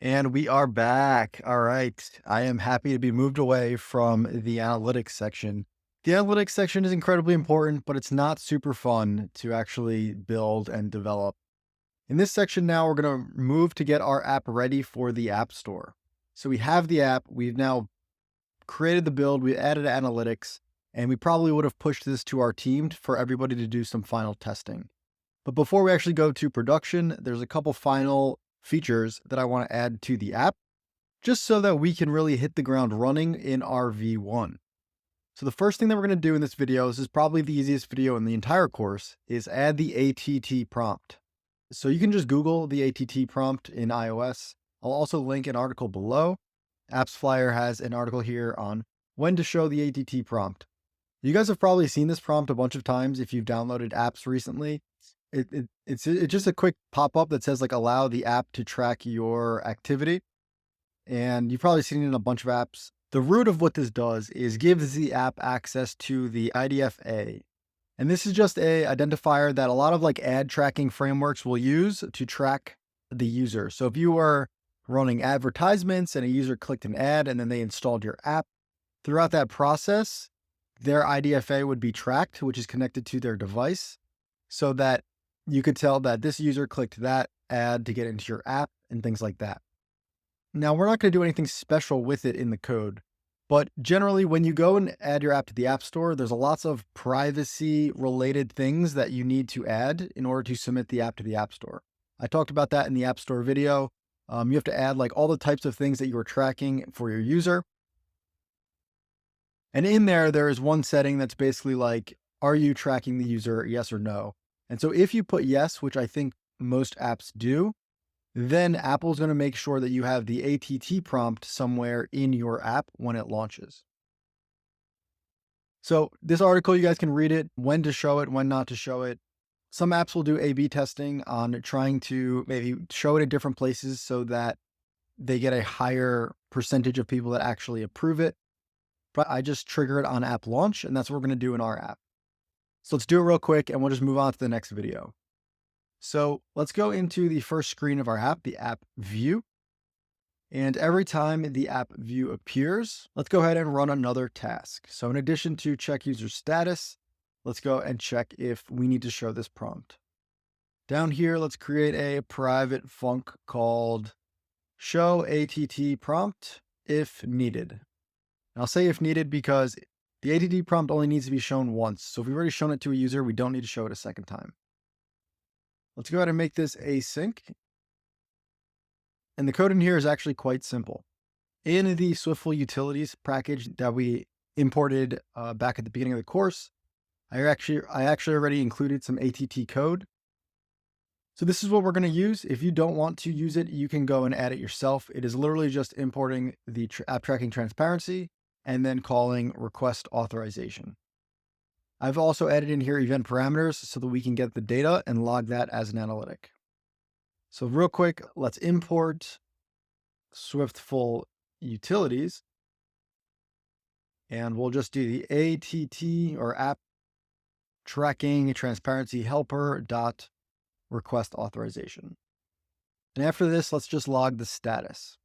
And we are back. All right. I am happy to be moved away from the analytics section. The analytics section is incredibly important, but it's not super fun to actually build and develop. In this section now, we're going to move to get our app ready for the App Store. So we have the app. We've now created the build. We added analytics, and we probably would have pushed this to our team for everybody to do some final testing. But before we actually go to production, there's a couple final features that I want to add to the app, just so that we can really hit the ground running in our V1. So the first thing that we're going to do in this video, this is probably the easiest video in the entire course, is add the ATT prompt. So you can just Google the ATT prompt in iOS. I'll also link an article below. Apps Flyer has an article here on when to show the ATT prompt. You guys have probably seen this prompt a bunch of times if you've downloaded apps recently. It's just a quick pop-up that says like allow the app to track your activity. And you've probably seen it in a bunch of apps. The root of what this does is gives the app access to the IDFA. And this is just a identifier that a lot of like ad tracking frameworks will use to track the user. So if you were running advertisements and a user clicked an ad and then they installed your app, throughout that process, their IDFA would be tracked, which is connected to their device, so that you could tell that this user clicked that ad to get into your app and things like that. Now, we're not going to do anything special with it in the code, but generally when you go and add your app to the App Store, there's lots of privacy related things that you need to add in order to submit the app to the App Store. I talked about that in the App Store video. You have to add like all the types of things that you are tracking for your user. And in there is one setting that's basically like, are you tracking the user, yes or no? And so if you put yes, which I think most apps do, then Apple's going to make sure that you have the ATT prompt somewhere in your app when it launches. So this article, you guys can read it, when to show it, when not to show it. Some apps will do A/B testing on trying to maybe show it in different places so that they get a higher percentage of people that actually approve it. But I just trigger it on app launch, and that's what we're going to do in our app. So let's do it real quick and we'll just move on to the next video. So let's go into the first screen of our app, the app view. And every time the app view appears, let's go ahead and run another task. So in addition to check user status, let's go and check if we need to show this prompt. Down here, let's create a private func called show ATT prompt if needed. And I'll say if needed because the ATT prompt only needs to be shown once. So if we've already shown it to a user, we don't need to show it a second time. Let's go ahead and make this async. And the code in here is actually quite simple. In the Swiftful utilities package that we imported back at the beginning of the course, I actually already included some ATT code. So this is what we're going to use. If you don't want to use it, you can go and add it yourself. It is literally just importing the app tracking transparency and then calling request authorization. I've also added in here event parameters so that we can get the data and log that as an analytic. So real quick, let's import Swiftful utilities. And we'll just do the ATT or app tracking transparency helper dot request authorization. And after this, let's just log the status.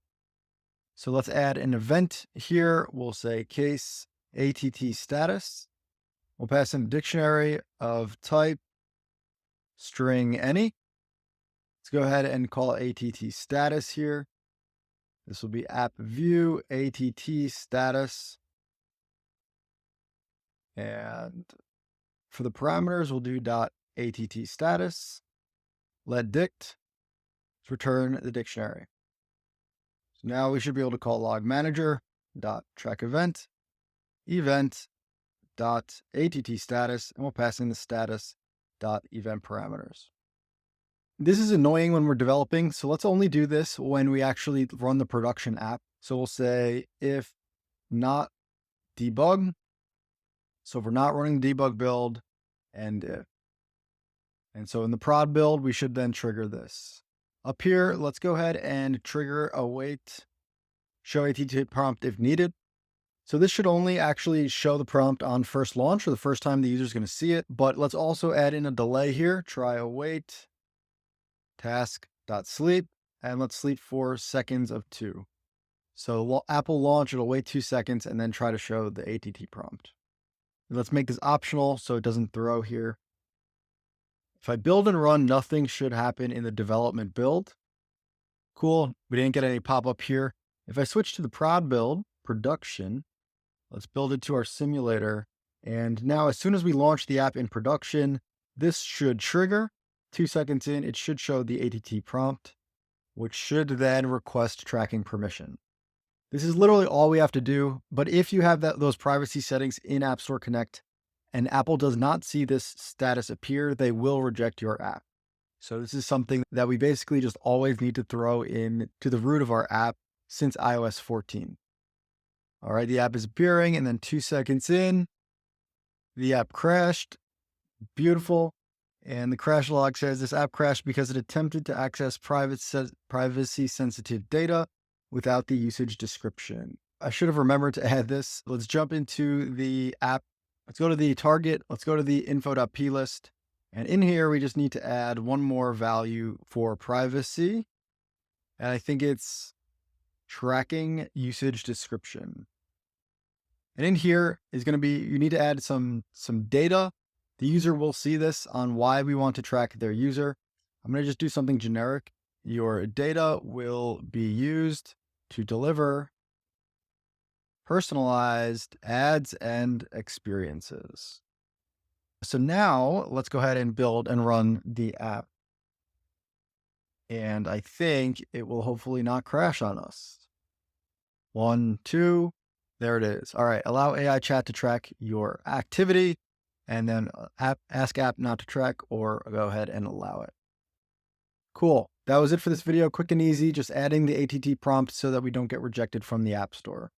So let's add an event here. We'll say case ATT status. We'll pass in a dictionary of type string any. Let's go ahead and call ATT status here. This will be app view ATT status. And for the parameters, we'll do dot ATT status. Let dict return the dictionary. So now we should be able to call log manager dot track event dot ATT status, and we'll pass in the status dot event parameters. This is annoying when we're developing, so let's only do this when we actually run the production app. So we'll say if not debug. So if we're not running debug build, and if. And so in the prod build, we should then trigger this. Up here, let's go ahead and trigger await show ATT prompt if needed. So this should only actually show the prompt on first launch or the first time the user is going to see it. But let's also add in a delay here. Try await task.sleep. and let's sleep for seconds of 2. So Apple launch, it'll wait 2 seconds and then try to show the ATT prompt. Let's make this optional so it doesn't throw here. If I build and run, nothing should happen in the development build. Cool, we didn't get any pop-up here. If I switch to the prod build, production, let's build it to our simulator. And now as soon as we launch the app in production, this should trigger. 2 seconds in, it should show the ATT prompt, which should then request tracking permission. This is literally all we have to do. But if you have those privacy settings in App Store Connect and Apple does not see this status appear, they will reject your app. So this is something that we basically just always need to throw in to the root of our app since iOS 14. All right, the app is appearing, and then 2 seconds in, the app crashed. Beautiful. And the crash log says this app crashed because it attempted to access privacy sensitive data without the usage description. I should have remembered to add this. Let's jump into the app. Let's go to the target. Let's go to the info.p list. And in here, we just need to add one more value for privacy. And I think it's tracking usage description. And in here is going to be, you need to add some data. The user will see this on why we want to track their user. I'm going to just do something generic. Your data will be used to deliver personalized ads and experiences. So now let's go ahead and build and run the app. And I think it will hopefully not crash on us. 1, 2, there it is. All right, allow AI chat to track your activity, and then ask app not to track, or go ahead and allow it. Cool. That was it for this video. Quick and easy, just adding the ATT prompt so that we don't get rejected from the App Store.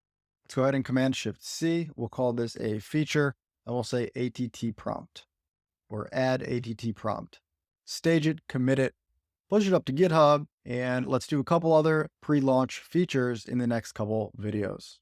Let's go ahead and Command-Shift-C. We'll call this a feature, and we'll say ATT prompt, or add ATT prompt. Stage it, commit it, push it up to GitHub, and let's do a couple other pre-launch features in the next couple videos.